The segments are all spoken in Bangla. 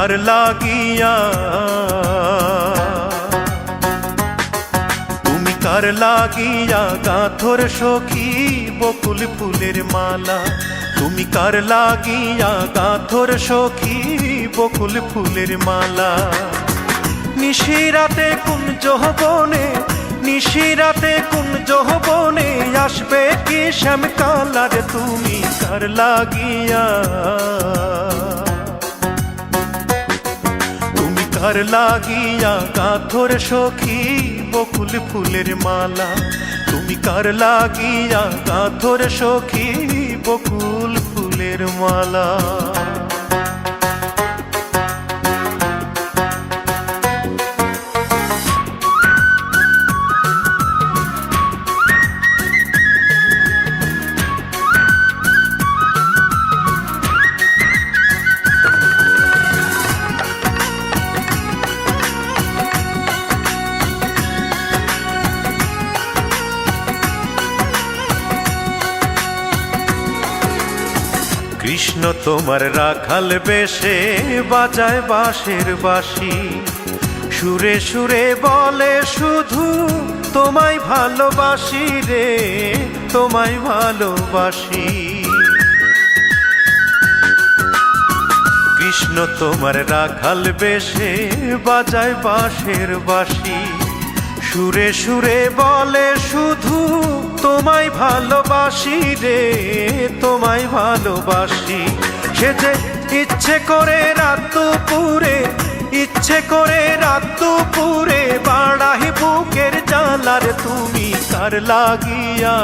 কার লাগিয়া, তুমি কার লাগিয়া গাঁথর সখী বকুল ফুলের মালা, তুমি কার লাগিয়া গাঁথর সখী বকুল ফুলের মালা। নিশিরাতে কোন যৌবনে, নিশিরাতে কোন যৌবনে আসবে কি শ্যাম কালার, তুমি কার লাগিয়া, তুমি কার লাগিয়া গাঁথর সখী বকুল ফুলের মালা, তুমি কার লাগিয়া গাঁথর সখী বকুল ফুলের মালা। কৃষ্ণ তোমার রাখাল বেশে বাজায় বাঁশের বাঁশি, সুরে সুরে বলে শুধু তোমায় ভালোবাসি রে, তোমায় ভালোবাসি। কৃষ্ণ তোমার রাখাল বেশে বাজায় বাঁশের বাঁশি, সুরে সুরে বলে শুধু তোমায় ভালোবাসি রে, তোমায় ভালোবাসি। সে যে ইচ্ছে করে রাত দুপুরে, ইচ্ছে করে রাত দুপুরে বাড়াই বুকের জ্বালার, তুমি কার লাগিয়া,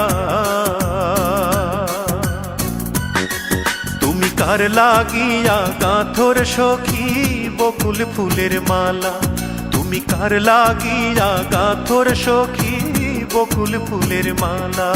তুমি কার লাগিয়া গাঁথর সখী বকুল ফুলের মালা, তুমি কার লাগিয়া গাঁথর সখী বকুল ফুলের মালা।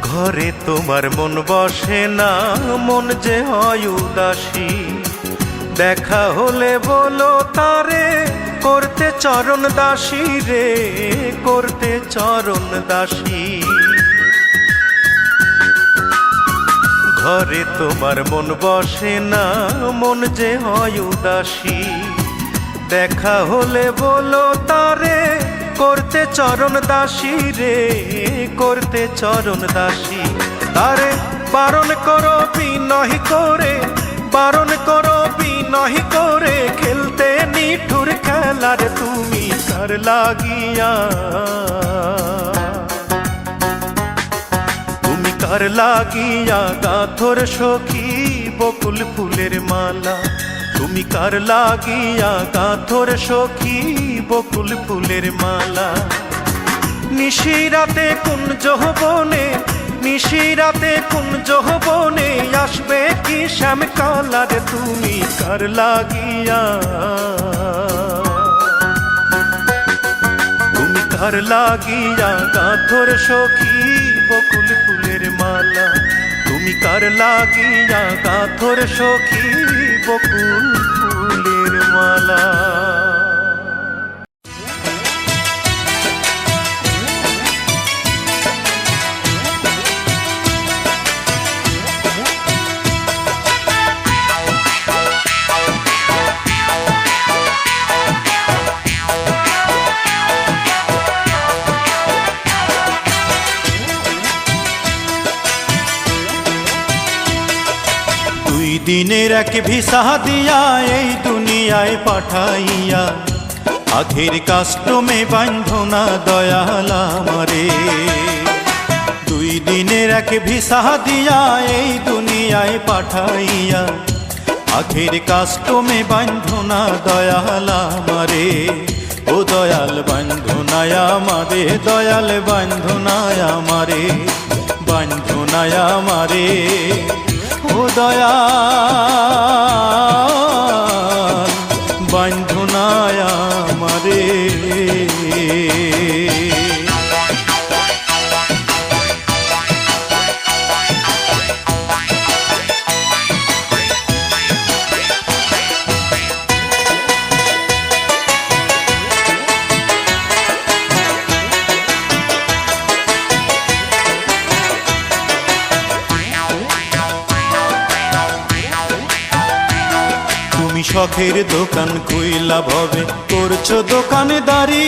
ঘরে তোমার মন বসে না, মন যে হয় উদাসী, দেখা হলে বলো তারে করতে চরণ দাসী রে, করতে চরণ দাসী। ঘরে তোমার মন বসে না, মন যে হয় উদাসী, দেখা হলে বলো তারে করতে চরণ দাসী রে, করতে চরণ দাসী। তারে বারণ করো বিনয় করে, বারণ করো বিনয় করে খেলতে নিঠুর খেলার, তুমি কার লাগিয়া, তুমি কার লাগিয়া গাঁথর সখী বকুল ফুলের মালা, তুমি কার লাগিয়া গাঁথর সখী বকুল ফুলের মালা। নিশিরাতে কোন যৌবনে, নিশিরাতে কোন যৌবনে আসবে কি শ্যাম কালার, তুমি কার লাগিয়া, তুমি কার লাগিয়া গাঁথর সখী বকুল ফুলের মালা, তুমি কার লাগিয়া গাঁথর সখী বকুল ফুলের মালা। দিনের এক ভিসা দিয়া এই দুনিয়ায় পাঠাইয়া, আখের কাস্টমে বান্ধনা দয়াল আমারে। দুই দিনের এক ভিসা দিয়া এই দুনিয়ায় পাঠাইয়া, আখের কাস্টমে বান্ধনা দয়াল আমারে। ও দয়াল বান্ধনায় আমারে, দয়াল বান্ধনায় আমারে, বান্ধনায় আমারে। ও দয়াল বান্ধনায় বান্ধনায় আমারে। শখের দোকান খুইলা ভবে করছো দোকানদারি,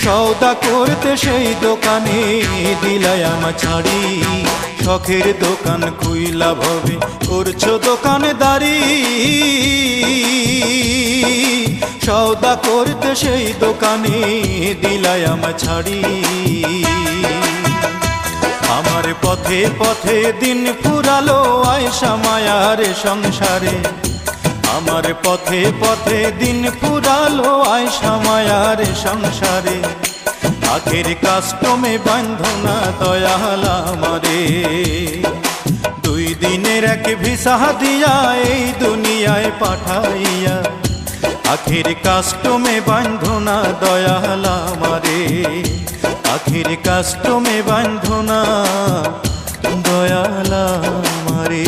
সওদা করতে সেই দোকানে দিলাই আমা ছাড়ি। শখের দোকান খুইলা ভবে করছো দোকানদারি, সওদা করতে সেই দোকানে দিলাই আমা ছাড়ি। আমার পথে পথে দিন ফুরালো আয়সা মায়ার সংসারে, আমার পথে পথে দিন ফুরালো আয়সা মায়ার সংসারে। আখের কাস্টমে বান্ধনা দয়াল আমারে, 2 দিনের এক ভিসা দিয়া এই দুনিয়ায় পাঠাইয়া। আখের কাস্টমে বান্ধনা দয়াল আমারে, আখের কাস্টমে বান্ধনা দয়াল আমারে।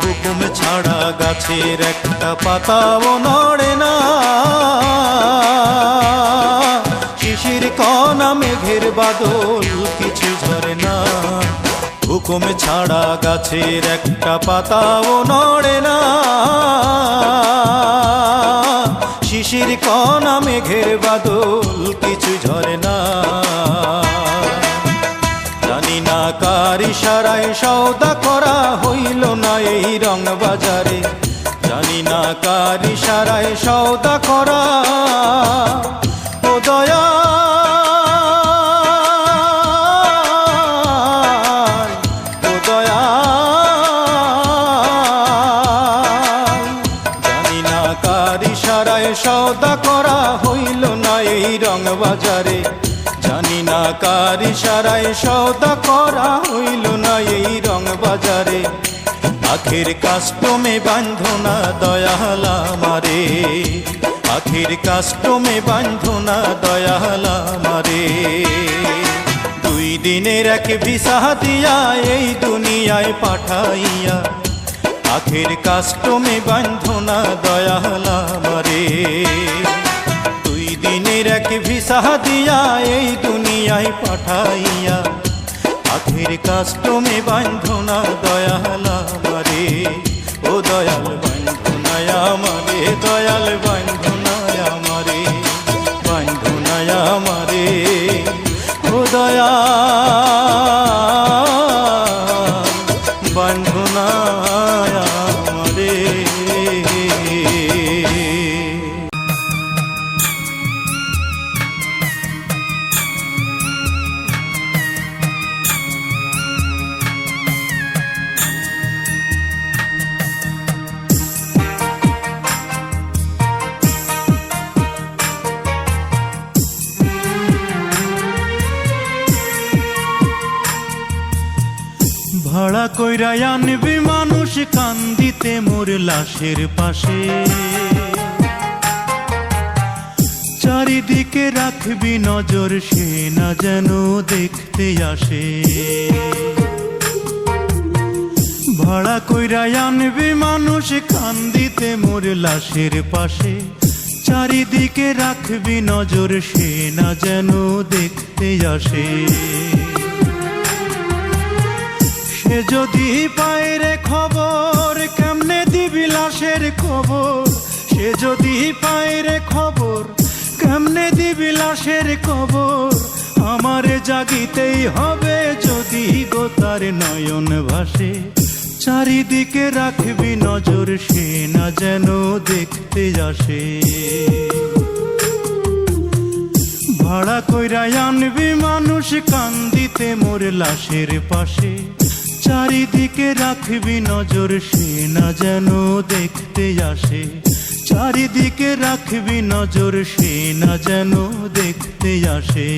হুকুম ছাড়া গাছের একটা পাতাও নড়ে না, শিশির কণা মেঘের বাদল কিছু ঝরে না। হুকুম ছাড়া গাছের একটা পাতাও নড়ে না, শিশির কণা মেঘের বাদল কিছু ঝরে না। জানি না কার ইশারায় সওদা করা হইল না এই রং বাজারে, জানি না কার ইশারায় সওদা করা। ও দয়াল, ও দয়াল, জানি না কার ইশারায় সওদা করা হইল না এই রং বাজারে, জানি না কার ইশারায় সওদা করা হইল না এই রং বাজারে। আখের কাস্টমে বান্ধনা দয়াল আমারে, আখের কাস্টমে বান্ধনা দয়াল আমারে। 2 দিনের এক ভিসা দিয়া এই দুনিয়ায় পাঠাইয়া। আখের কাস্টমে বান্ধনা দয়াল আমারে, 2 দিনের এক ভিসা দিয়া এই দুনিয়ায় পাঠাইয়া। আখের কাস্টমে বান্ধনা দয়াল আমারে, ও দয়াল বান্ধনায় আমারে, দয়াল বান্ধনায় আমারে, বান্ধনায় আমারে, ও দয়াল বান্ধনায় আমারে। ভাড়া কইরা আনবি মানুষ কান্দিতে মোর লাশের পাশে, চারিদিকে রাখবি নজর সে না যেন দেখতে আসে। ভাড়া কইরা আনবি মানুষ কান্দিতে মোর লাশের পাশে, চারিদিকে রাখবি নজর সে না যেন দেখতে আসে। সে যদি পায় রে খবর কেমনে দিবি লাশের খবর, সে যদি পায় রে খবর কেমনে দিবি লাশের খবর। আমারে জাগিতেই হবে যদি গো তার নয়ন ভাসে, চারিদিকে রাখবি নজর সে না যেন দেখতে আসে। ভাড়া কইরা আনবি মানুষ কান্দিতে মোর লাশের পাশে, চারিদিকে রাখবি নজর সে না যেন দেখতে আসে, চারিদিকে রাখবি নজর সে না যেন দেখতে আসে।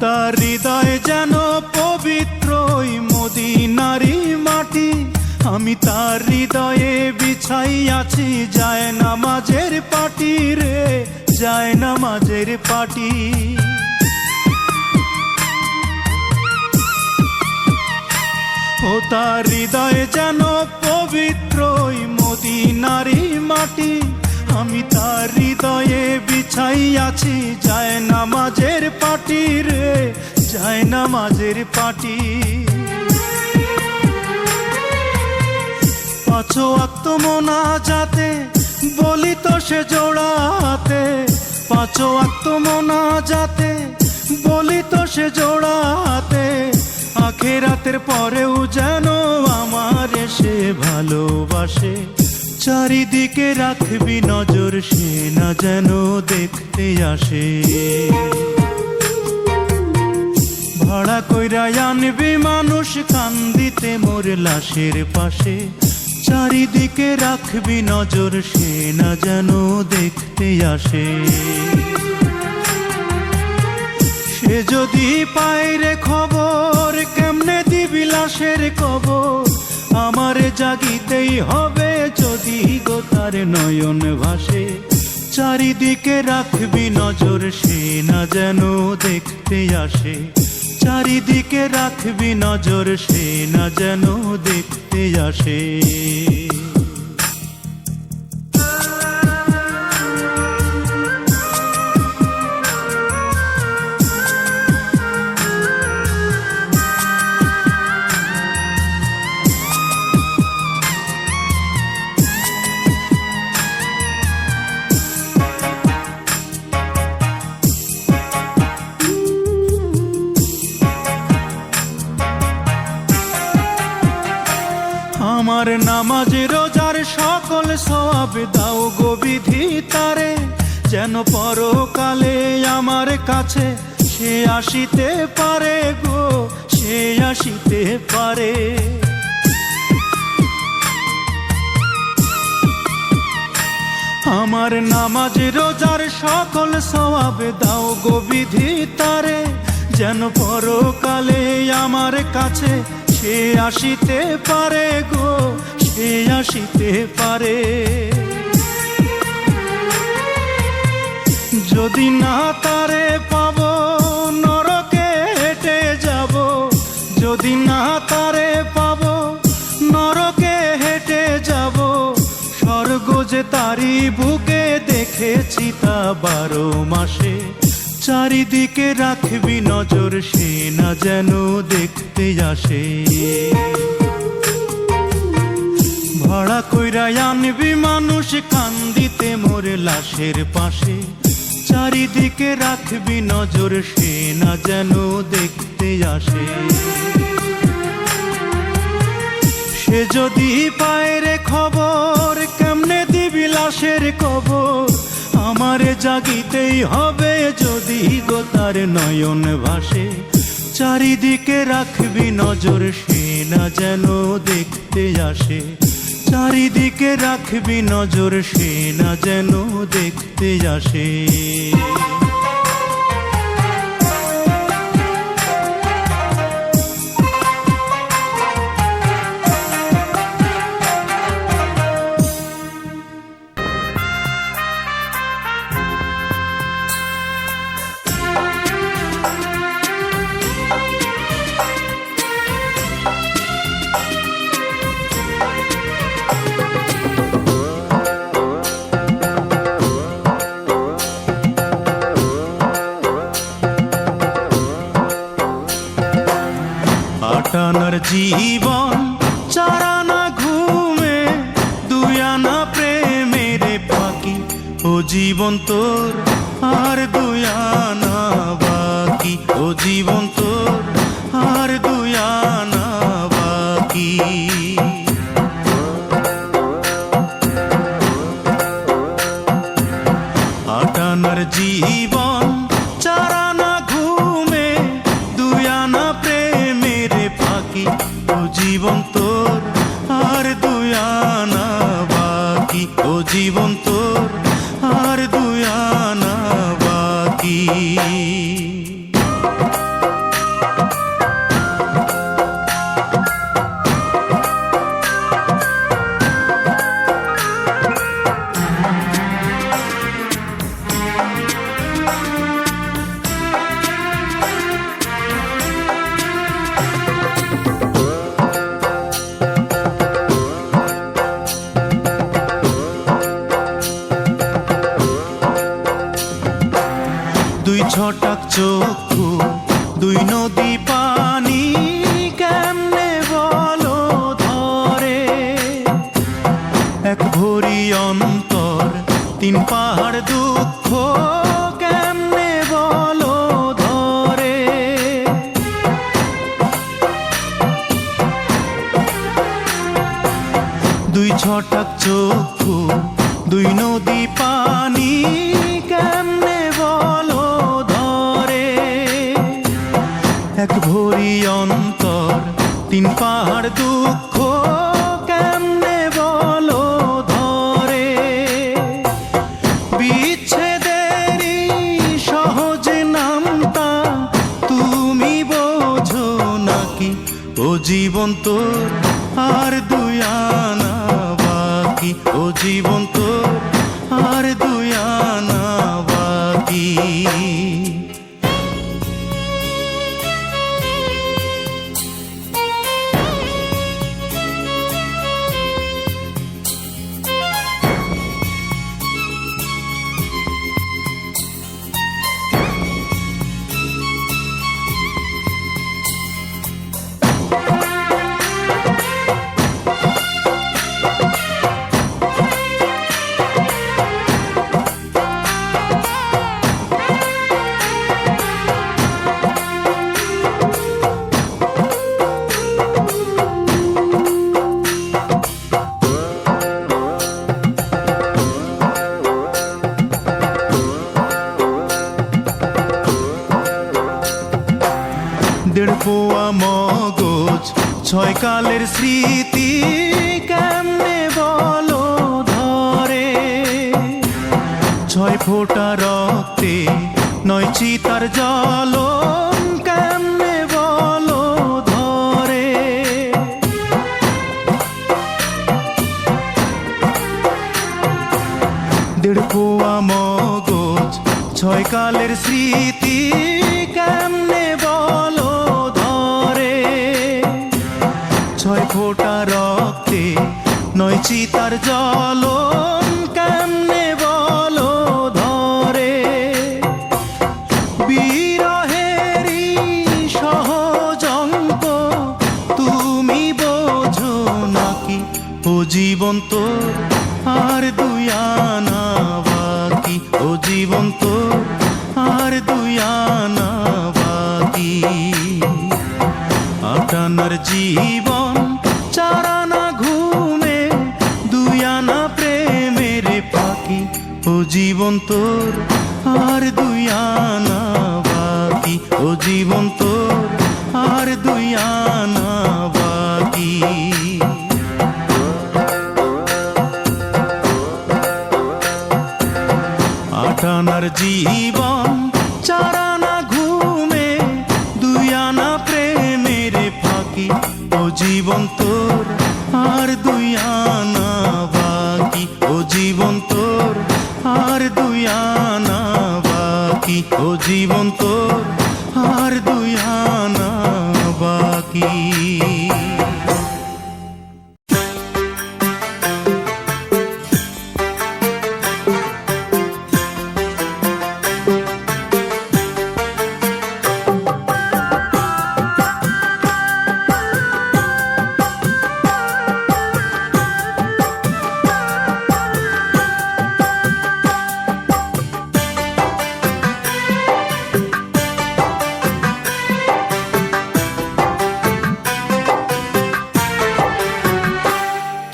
তার হৃদয় যেন পবিত্র ওই মদিনারি মাটি, আমি তার হৃদয়ে বিছাই আছি যায় নামাজের পাটি রে, যায় নামাজের পাটি। ও তার হৃদয় যেন পবিত্র ওই মদিনারি মাটি, আমি তার হৃদয়ে বিছাই আছি যায় নামাজের পাটি রে, যায় নামাজের পাটি। পাঁচ ওয়াক্ত মোনাজাতে বলি তো সে জোড়াতে, পাঁচ ওয়াক্ত মোনাজাতে বলি তো সে জোড়াতে, আখিরাতের পরেও যেন আমার সে ভালোবাসে, চারিদিকে রাখবি নজর সে না যেন দেখতে আসে। ভাড়া কইরা আনবি মানুষ কান্দিতে মোর লাশের পাশে, চারিদিকে রাখবি নজর সে না যেন দেখতে আসে। সে যদি পায় রে খবর কেমনে দিবি লাশের কবর, আমারে জাগিতেই হবে যদি গো তার নয়ন ভাসে, চারিদিকে রাখবি নজর সে না যেন দেখতে আসে, চারিদিকে রাখবি নজর সে না যেন দেখতে আসে। আমার নামাজ রোজার সকল সওয়াব দাও গো বিধি তারে, যেন পরকালে আমার কাছে সে আসিতে পারে গো, সে আসিতে পারে। আমার নামাজ রোজার সকল সওয়াব দাও গো বিধি তারে, যেন পরকালে আমার কাছে সে আসিতে পারে গো, সে আসিতে পারে। যদি না তারে পাবো নরকে হেঁটে যাব, যদি না তারে পাবো নরকে হেঁটে যাব, স্বর্গ যে তারি বুকে দেখেছি তা 12 মাসে, চারিদিকে রাখবি নজর সে না যেন দেখতে আসে। ভাড়া কইরা আনবি মানুষ কান্দিতে মোর লাশের পাশে, চারিদিকে রাখবি নজর সে না যেন দেখতে আসে। সে যদি পায় রে খবর কেমনে দিবি লাশের কবর, আমারে জাগিতেই হবে যদি গো তার নয়ন ভাসে, চারিদিকে রাখবি নজর সে না যেন দেখতে আসে, চারিদিকে রাখবি নজর সে না যেন দেখতে আসে। আটানার জীবন চারানা ঘুমে দুই আনা প্রেমের ফাঁকি ও জীবন তোর আর দুই আনা বাকি ও জীবন তোর আর দুই আনা বাকি আটানার জীবন চারানা ঘুমে দুই আনা প্রেমের ফাঁকি ও জীবন তোর আর দুই আনা বাকি ও জীবন তোর আর দুই আনা বাকি দুই ছটাক চক্ষু দুই নদী পানি কেমনে বলো ধরে এক ভরি অন্তর তিন পাহাড় দুঃখ কেমনে বলো ধরে দুই ছটাক চক্ষু দুই নদী পানি কেমনে বলো ধরে এক ভরি অন্তর তিন পাহাড় দুঃখ কেমনে বলো ধরে বিচ্ছেদেরই সহজ নামতা তুমি বোঝো নাকি ও জীবন তোর আর দুই আনা বাকি ও জীবন তোর আর দুই আনা বাকি দেড় পোয়া মগজ ছয় কালের স্মৃতি কেমনে বলো ধরে ছয় ফোঁটা রক্তে নয় চিতার জ্বলন কেমনে বলো ধরে দেড় পোয়া মগজ ছয় কালের স্মৃতি কেমনে বলো ধরে ছয় ফোঁটা রক্তে নয় চিতার জ্বলন কেমনে বলো ধরে বিরহেরই সহজ অঙ্ক তুমি বোঝো নাকি ও জীবন তোর আর দুই আনা বাকি ও জীবন তোর আর দুই আনা বাকি আটানার জীবন চারানা ঘুমে দুই আনা প্রেমের ফাঁকি ও জীবন তোর আর দুই আনা বাকি ও জীবন তোর আর দুই আনা বাকি আটানার জীবন চারানা ঘুমে দুই আনা প্রেমের ফাঁকি ও জীবন তোর আর দুই আনা বাকি ও জীবন তোর আর দুই আনা বাকি ও জীবন তোর আর দুই আনা বাকি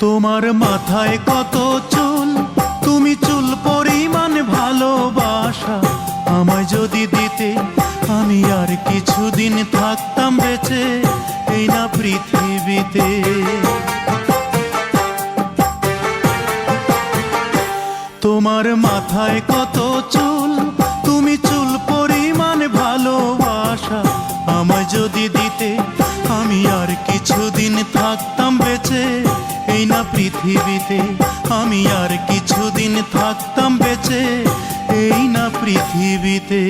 তোমার মাথায় কত চুল, তুমি চুল পরিমাণ ভালোবাসা আমায় যদি দিতে, আমি আর কিছুদিন থাকতাম বেঁচে এই না পৃথিবীতে। তোমার মাথায় কত চুল, তুমি চুল পরিমাণ ভালোবাসা আমায় যদি দিতে, আমি আর কিছুদিন থাকতাম বেঁচে এই না পৃথিবীতে। আমি আর কিছুদিন থাকতাম বেঁচে এই না পৃথিবীতে।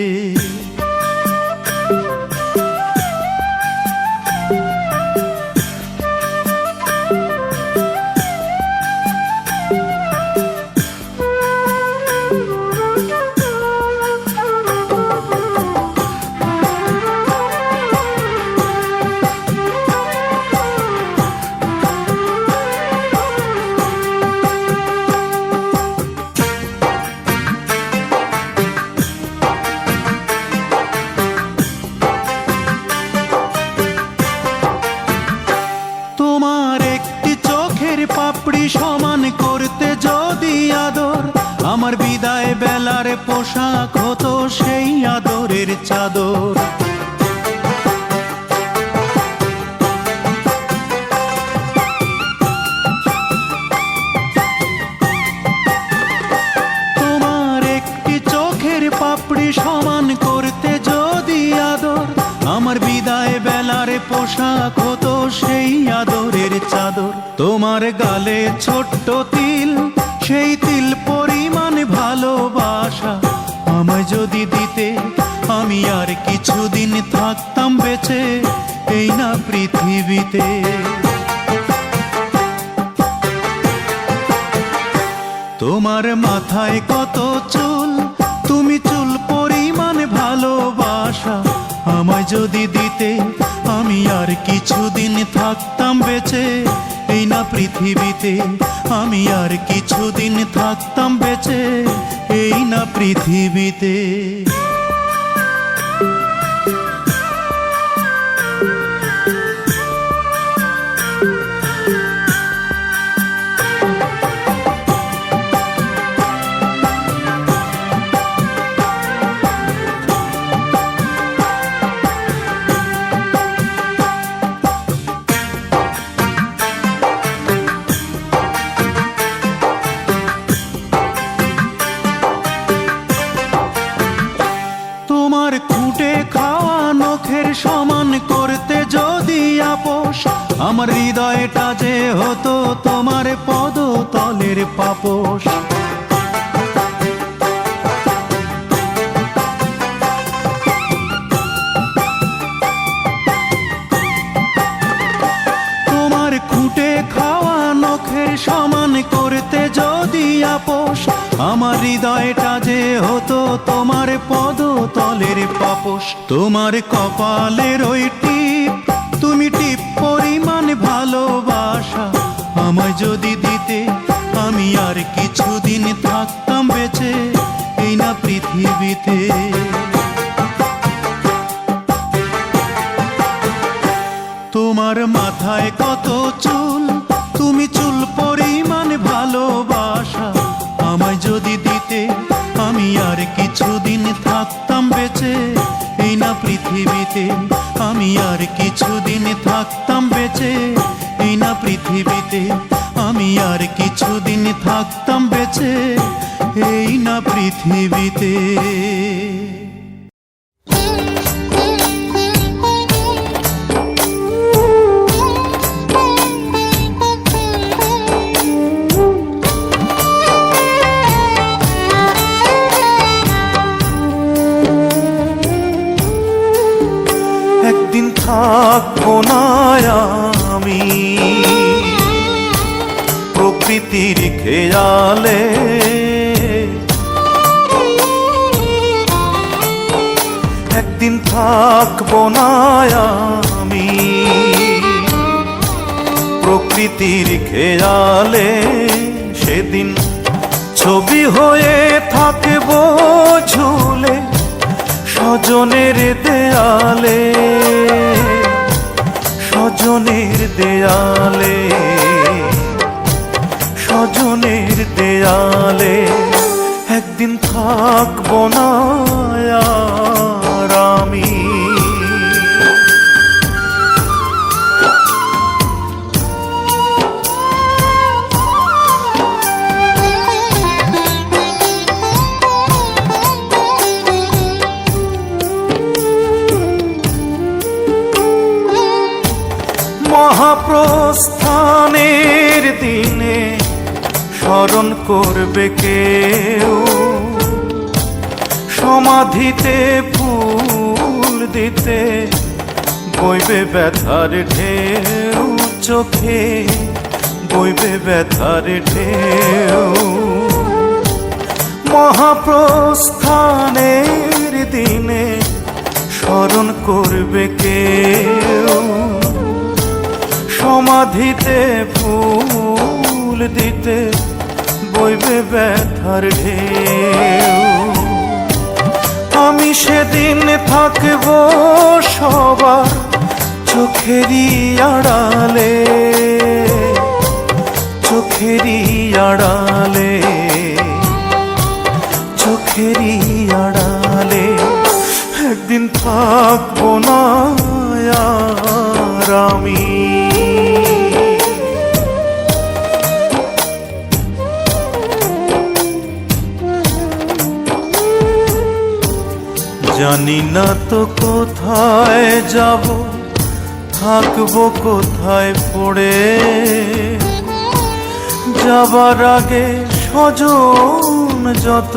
পাপড়ি সমান করতে যদি আদর, আমার বিদায় বেলার পোশাক হতো সেই আদরের চাদর। তোমার একটি চোখের পাপড়ি সমান করতে যদি আদর, আমার বিদায় বেলার পোশাক হতো সেই আদরের চাদর। তোমার গালে ছোট্ট তিল, সেই তিল পরিমাণ ভালোবাসা আমায় যদি দিতে, আমি আর কিছুদিন থাকতাম বেঁচে এই না পৃথিবীতে। তোমার মাথায় কত চুল, তুমি চুল পরিমাণ ভালোবাসা আমায় যদি দিতে, আমি আর কিছুদিন থাকতাম বেঁচে এই না পৃথিবীতে। আমি আর কিছুদিন থাকতাম বেঁচে এই না পৃথিবীতে। সমান করতে যদি আপোষ, আমার হৃদয়টা যে হতো তোমার পদতলের পাপোশ। তোমার খুঁটে খাওয়া নখের সমান করতে যদি আপোষ, আমার হৃদয়টা যে হতো তোমার পদতলের পাপোশ। তোমার কপালের ওই টিপ, তুমি টিপ পরিমাণ ভালোবাসা আমায় যদি দিতে, আমি আর কিছুদিন থাকতাম বেঁচে এই না পৃথিবীতে। তোমার মাথায় কত চুল, তুমি চুল পরিমাণ ভালোবাসা আমায় যদি দিতে, আমি আর কিছুদিন থাকতাম বেঁচে এই না পৃথিবীতে। আমি আর কিছুদিন থাকতাম বেঁচে এই না পৃথিবীতে। আমি আর কিছুদিন থাকতাম বেঁচে এই না পৃথিবীতে। একদিন থাকবো না আমি প্রকৃতির খেয়ালে, একদিন থাকবো না আমি প্রকৃতির খেয়ালে। সেদিন ছবি হয়ে থাকবো ঝুলে স্বজনের দেয়ালে, স্বজনের দেয়ালে। থাকবো না আর আমি। মহাপ্রস্থানের দিনে স্মরণ করবে কেউ, সমাধিতে ফুল দিতে বইবে ব্যথার ঢেউ, চোখে বইবে ব্যথার ঢেউ। মহাপ্রস্থানের দিনে স্মরণ করবে কেউ, সমাধিতে ফুল দিতে বইবে ব্যথার ঢেউ। আমি সেদিন থাকব সবার চোখেরই আড়ালে, চোখেরই আড়ালে, চোখেরই আড়ালে। একদিন থাকবো না আর আমি। জানি না তো কোথায় যাব, থাকবো কোথায় পড়ে। যাবার আগে স্বজন যত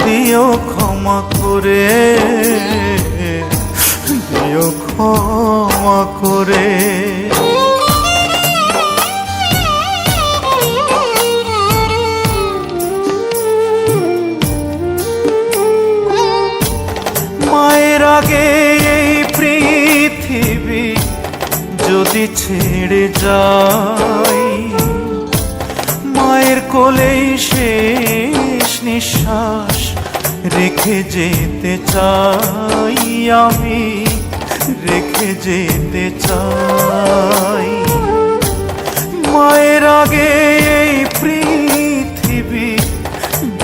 দিও ক্ষমা করে, দিও ক্ষমা করে। মায়ের আগে এই পৃথিবী যদি ছেড়ে যাই, মায়ের কোলেই শেষ নিঃশ্বাস রেখে যেতে চাই আমি, রেখে যেতে চাই। মায়ের আগে এই পৃথিবী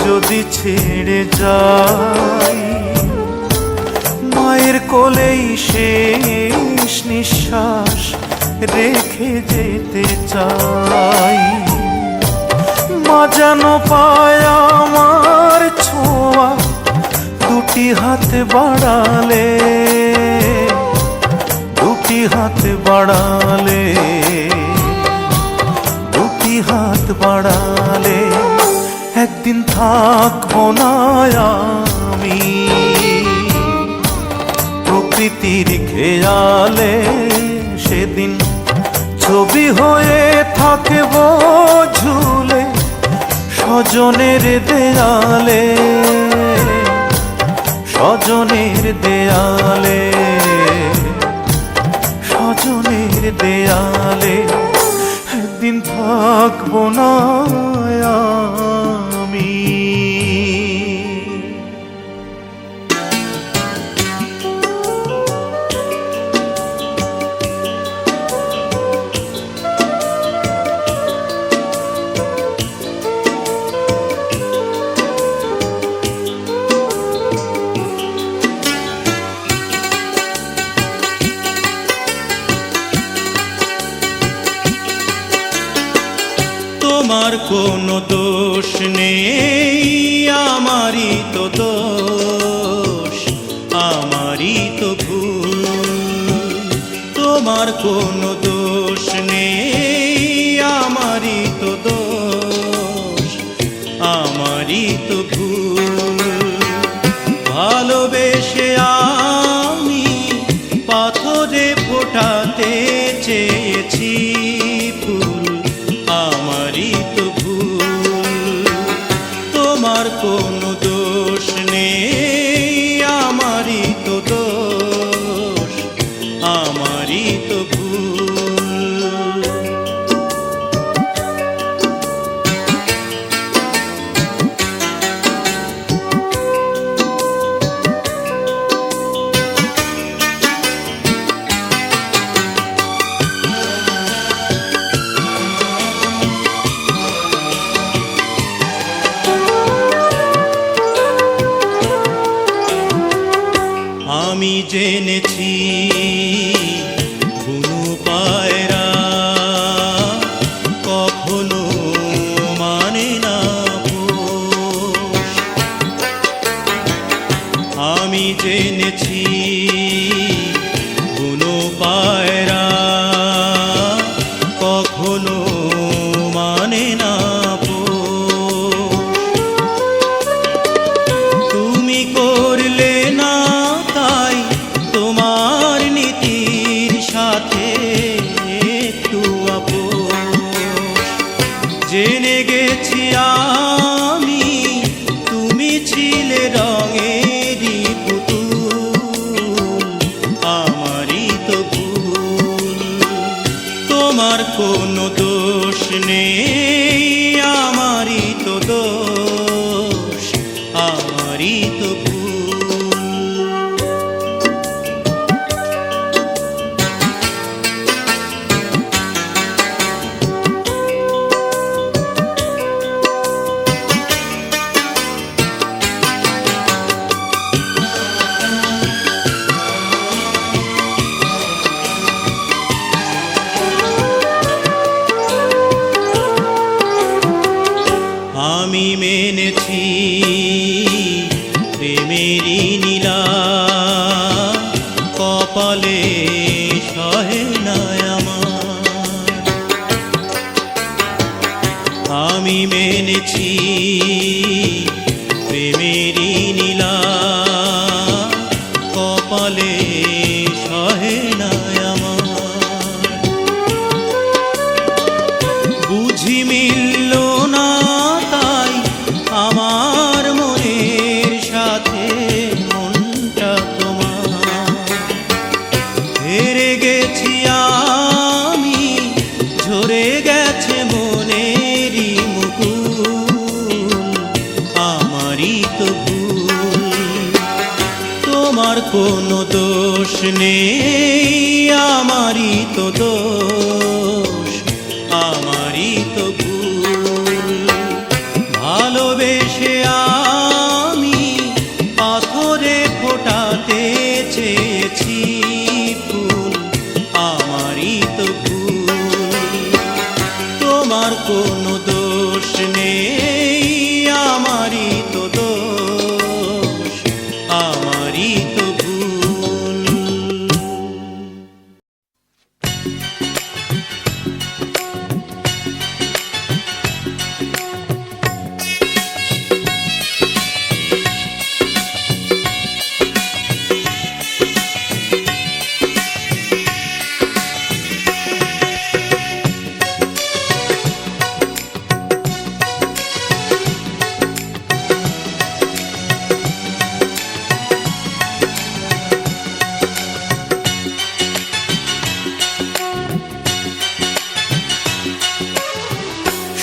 যদি ছেড়ে যাই, মায়ের কোলেই শেষ নিঃশ্বাস রেখে যেতে চাই। মা যেন পায় আমার ছোঁয়া, দুটি হাত বাড়ালে, দুটি হাত বাড়ালে, দুটি হাত বাড়ালে। একদিন থাকবো না আমি প্রকৃতির খেয়ালে, সেদিন ছবি হয়ে থাকবো ঝুলে স্বজনের দেয়ালে, স্বজনের দেয়ালে, স্বজনের দেয়ালে। একদিন থাকবো না আমি। তোমার কোনো দোষ নেই, আমারই তো দোষ, আমারই তো ভুল। তোমার কোনো দোষ নেই, আমারই তো দোষ, আমারই তো ভুল। ভালোবেসে আমি পাথরে ফোটাতে চেয়েছি ফুল, আমারই তো ভুল। তোমার কোনো দোষ নেই, আমারই তো দোষ, আমারই তো ভুল। তোমার কোনো দোষ নেই, আমারই তো দোষ, আমারই তো ভুল। আমি মেনেছি প্রেমেরই নীলা, কপালে সহে না আমার। আমি মেনেছি প্রেমেরই নীলা, কপালে সহে না আমার। বুঝি মিলল না তাই আমার মনের সাথে মনটা তোমার। হেরে গেছি আমি, ঝরে গেছে মনেরই মুকুল, আমারই তো ভুল। তোমার কোনো দোষ নেই, আমারই তো দোষ, আমারই তো ভুল। ভালোবেসে আমি পাথরে ফোটাতে চেয়েছি ফুল, আমারই তো ভুল। তোমার কোনো দোষ নেই, আমারই তো দোষ, আমারই তো ভুল।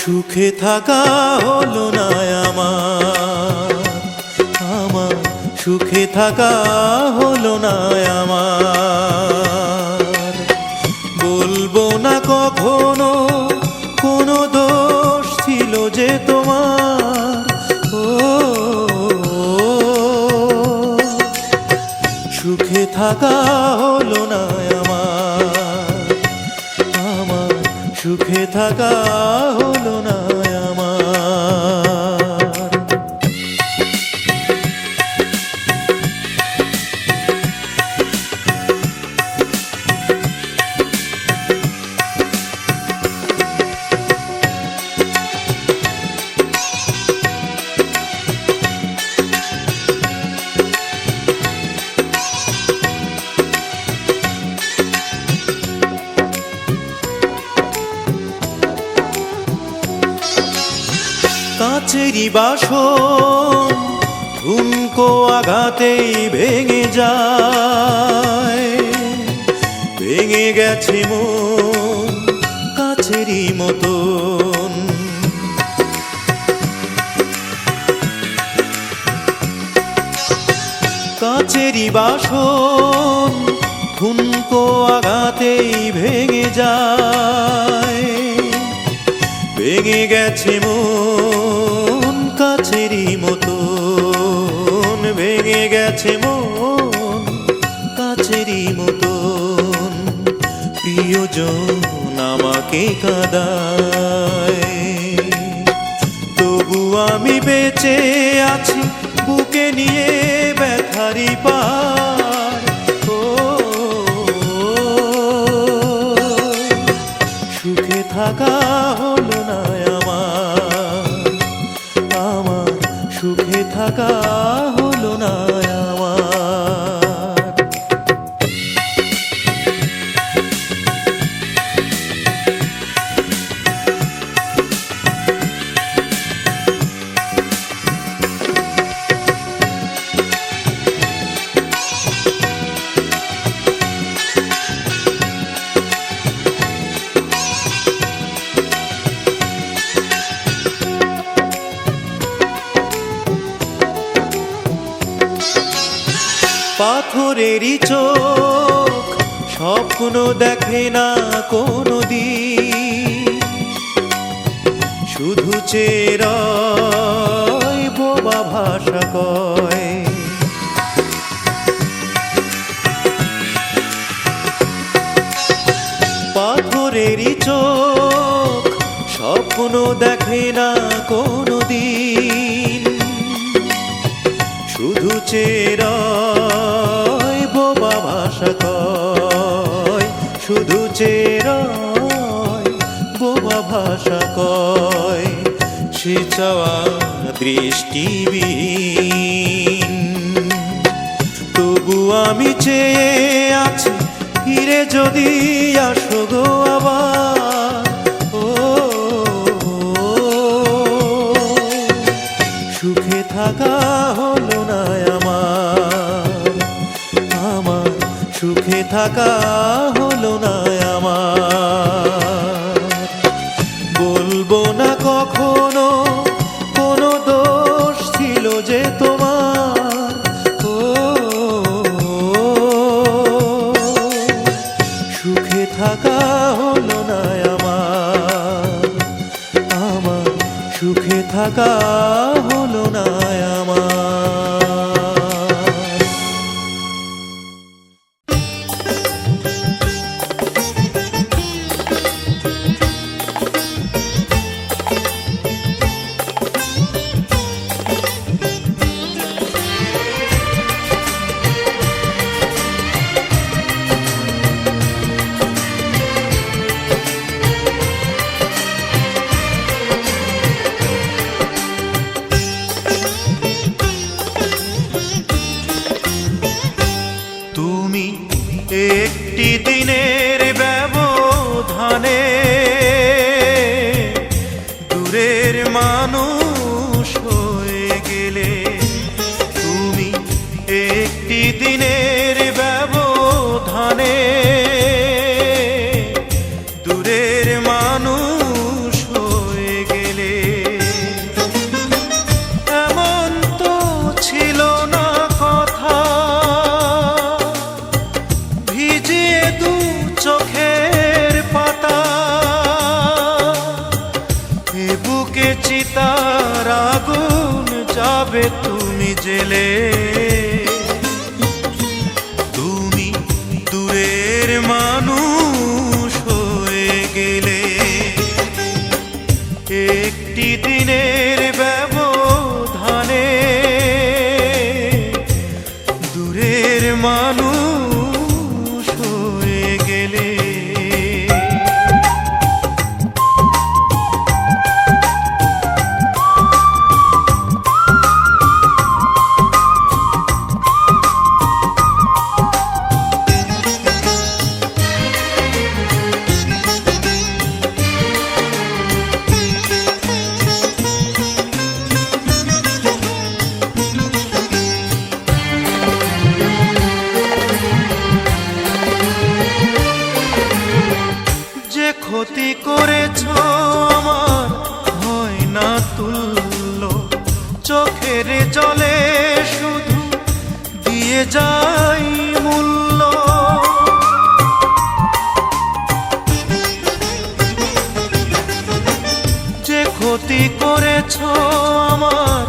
সুখে থাকা হলো না আমার, আমার সুখে থাকা হলো না আমার। বলবো না কখনো কোনো দোষ ছিল যে তোমার, ও সুখে থাকা হলো না আমার, আমার সুখে থাকা হলো না আমার। কাচেরি বাসন ঠুনকো আঘাতেই ভেঙে যায়, ভেঙে গেছে মন কাচেরি মতন। কাচেরি বাসন ঠুনকো আঘাতেই ভেঙে যায়, ভেঙে গেছে মন কাচেরি মতন, ভেঙে গেছে মন কাচেরি মতন। প্রিয়জন আমাকে কাঁদায়, তবু আমি বেঁচে আছি বুকে নিয়ে ব্যথারি পার। ও সুখে থাকা হলো না আমার, আমার সুখে থাকা হলো না আমার। পাথরেরই চোখ স্বপ্ন দেখে না কোনো দিন, শুধু চেরাই বোবা ভাষা কয়। পাথরেরই চোখ স্বপ্ন দেখে না কোনো দিন, শুধু চেরাই বোবা ভাষা কয়, শুধু চেরাই বোবা ভাষা কয়। সে চাওয়া দৃষ্টিবিহীন, তবু আমি চেয়ে আছি ফিরে যদি আসো গো আবার। ও সুখে থাকা হলো না আমার, আমার সুখে থাকা হলো না আমার। বলবো না কখনো কোনো দোষ ছিল যে তোমার, ও সুখে থাকা হলো না আমার, আমার সুখে থাকা হলো না আমার। তুমি একটি দিনের ব্যবধানে দূরের মানুষ হয়ে গেলে, তুমি একটি দিনের ব্যবধানে দূরের মানুষ হয়ে গেলে। এমন তো ছিল না কথা ভিজিয়ে দু চোখের পাতা, এ বুকে চিতার আগুন যাবে তুমি জেলে। তুমি দূরের মানুষ হয়ে গেলে, একটি দিনের ব্যবধানে দূরের মানুষ হয়ে গেলে। যে ক্ষতি করেছ আমার হয় না তুল্য, চোখের জলে শুধু দিয়ে যাই মূল্য। যে ক্ষতি করেছ আমার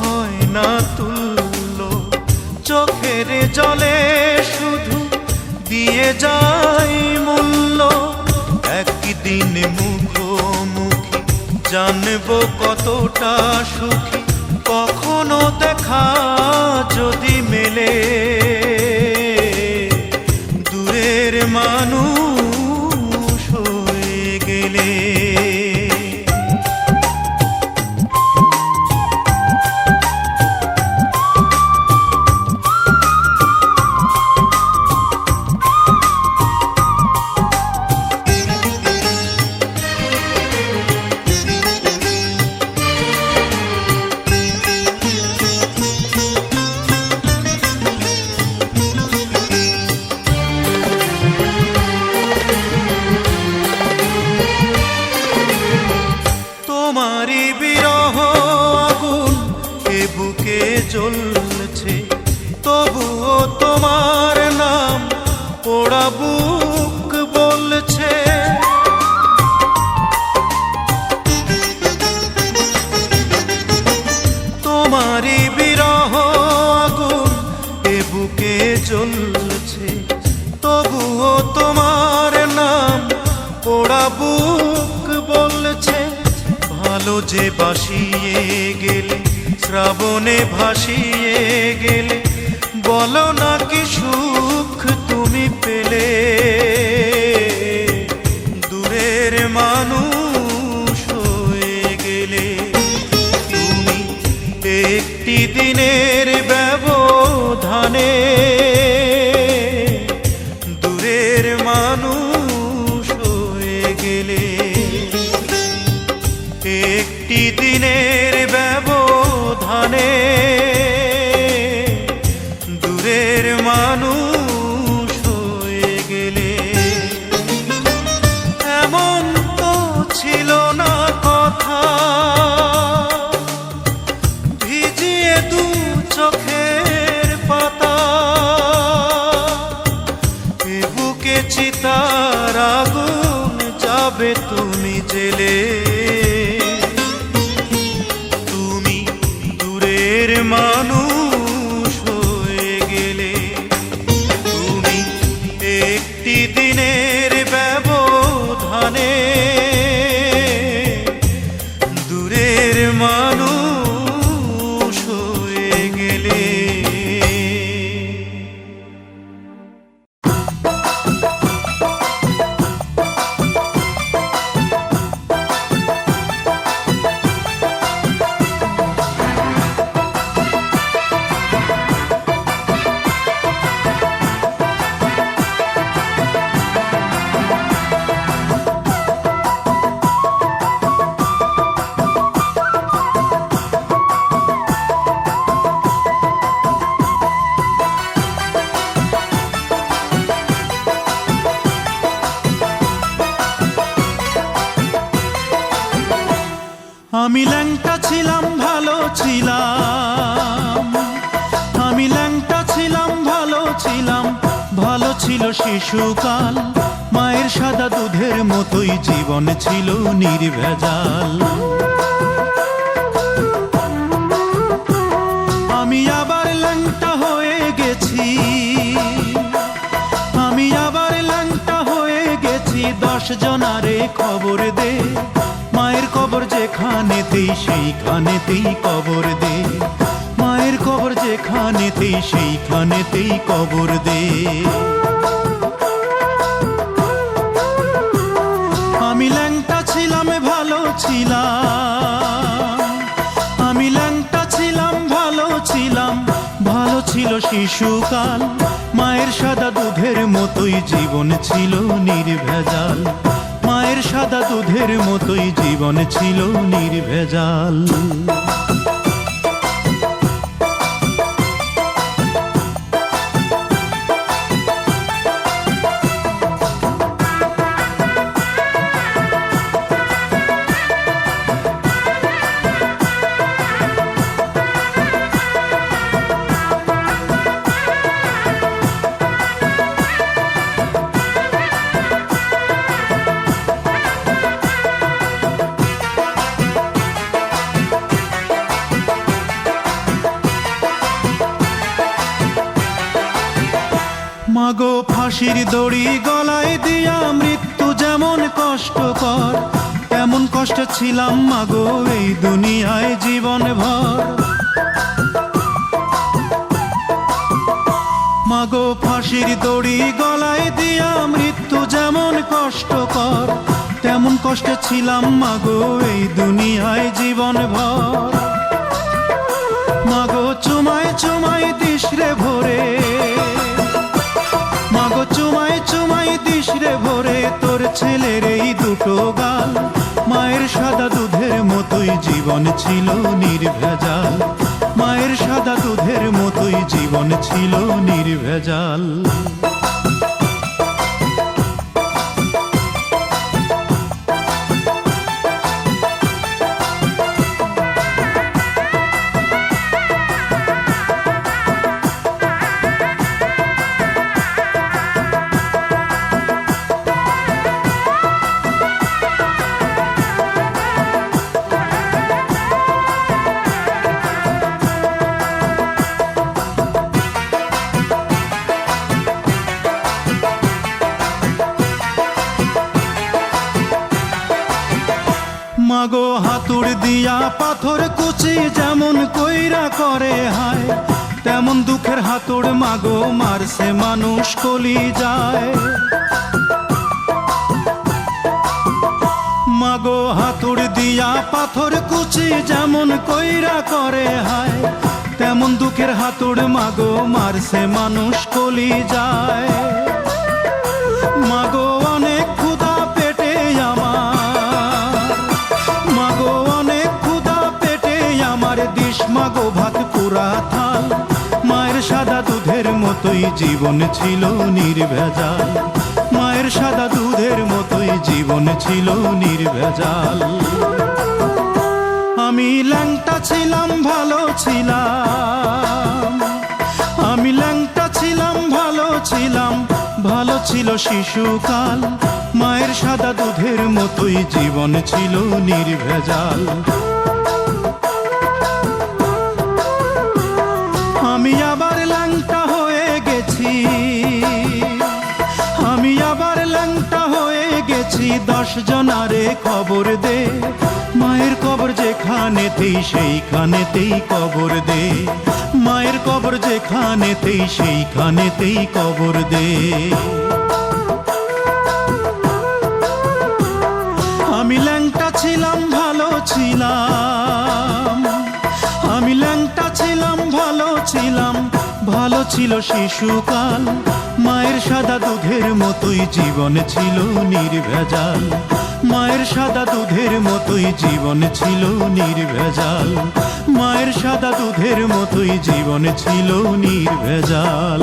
হয় না তুল্য, চোখের জলে শুধু দিয়ে যাই মূল্য। একদিন মুখোমুখি জানবো কতটা সুখী, কখনো দেখা যদি মেলে দূরের মানুষ হয়ে গেলে। পোড়া বুক বলছে তোমারই বিরহ আগুন এ বুকে জ্বলছে, তবুও তোমার নাম পোড়া বুক বলছে। ভালো যে বাসিয়ে গেলে, শ্রাবণে ভাসিয়ে গেলে, বলো না কি সুখ তুমি পেলে। দূরের মানুষ হয়ে গেলে তুমি একটি দিনের ব্যবধানে, দূরের মানুষ হয়ে গেলে একটি দিনের ব্যবধানে, দূরের মানুষ হয়ে গেলে। এমন তো ছিল না কথা, ভিজিয়ে দু চোখের পাতা, এ বুকে চিতার আগুন যাবে তুমি জেলে। তুমি দূরের মানুষ হয়ে গেলে, তুমি একটি দিনের ব্যবধানে, দূরের মানুষ হয়ে গেলে। আমি ল্যাংটা ছিলাম ভালো ছিলাম, আমি ল্যাংটা ছিলাম ভালো ছিলাম, ভালো ছিল শিশুকাল। মায়ের সাদা দুধের মতোই জীবন ছিল নির্ভেজাল। আমি আবার ল্যাংটা হয়ে গেছি, আমি আবার ল্যাংটা হয়ে গেছি। 10 জনারে খবর দে, মায়ের কবর যেখানেতেই সেইখানেতেই কবর দে, মায়ের কবর যেখানেতেই সেইখানেতেই কবর দে। আমি ল্যাংটা ছিলাম ভালো ছিলাম, আমি ল্যাংটা ছিলাম ভালো ছিলাম, ভালো ছিল শিশুকাল। মায়ের সাদা দুধের মতোই জীবন ছিল নির্ভেজাল, মায়ের সাদা দুধের মতোই জীবন ছিল নির্ভেজাল। মাগো ফাঁসির দড়ি গলায় দিয়া মৃত্যু যেমন কষ্টকর, তেমন কষ্ট ছিলাম মাগো এই দুনিয়ায় জীবন ভর। মাগো ফাঁসির দড়ি গলায় দিয়া মৃত্যু যেমন কষ্টকর, তেমন কষ্ট ছিলাম মাগো এই দুনিয়ায় জীবন ভর। মাগো চুমায় চুমায় দিশরে ভরে, মাগো চুমায় চুমায় দিশরে ভরে, তোর ছেলের এই দুটো গাল। মায়ের সাদা দুধের মতোই জীবন ছিল নির্ভেজাল, মায়ের সাদা দুধের মতোই জীবন ছিল নির্ভেজাল। হাতুড় দিয়া পাথর কুচি যেমন কইরা করে হায়, তেমন দুঃখের হাতুড় মাগো মারছে মানুষ কলি যায়। মাগো হাতুড় দিয়া পাথর কুচি যেমন কইরা করে হায়, তেমন দুঃখের হাতুড় মাগো মারছে মানুষ কলি যায়। মাগো অনেক ক্ষুধা পেটে আমার, মাগো অনেক ক্ষুধা পেটে আমার, দিস মাগো ভাত পুরা থাল। মায়ের সাদা দুধের মতোই জীবন ছিল নির্ভেজাল, মায়ের সাদা দুধের মতোই জীবন ছিল নির্ভেজাল। আমি ল্যাংটা ছিলাম ভালো ছিলাম, আমি ল্যাংটা ছিলাম ভালো ছিলাম, ভালো ছিল শিশুকাল। মায়ের সাদা দুধের মতোই জীবন ছিল নির্ভেজাল। আমি আবার ল্যাংটা হয়ে গেছি, আমি আবার ল্যাংটা হয়ে গেছি, 10 জনারে খবর দে। মায়ের কবর যেখানেতেই সেইখানেতেই কবর দে, মায়ের কবর যেখানেতেই সেইখানেতেই কবর দে। আমি ল্যাংটা ছিলাম ভালো ছিলাম, আমি ল্যাংটা ছিলাম ভালো ছিলাম, ভালো ছিল শিশুকাল। মায়ের সাদা দুধের মতোই জীবন ছিল নির্ভেজাল, মায়ের সাদা দুধের মতোই জীবন ছিল নির্ভেজাল, মায়ের সাদা দুধের মতোই জীবন ছিল নির্ভেজাল।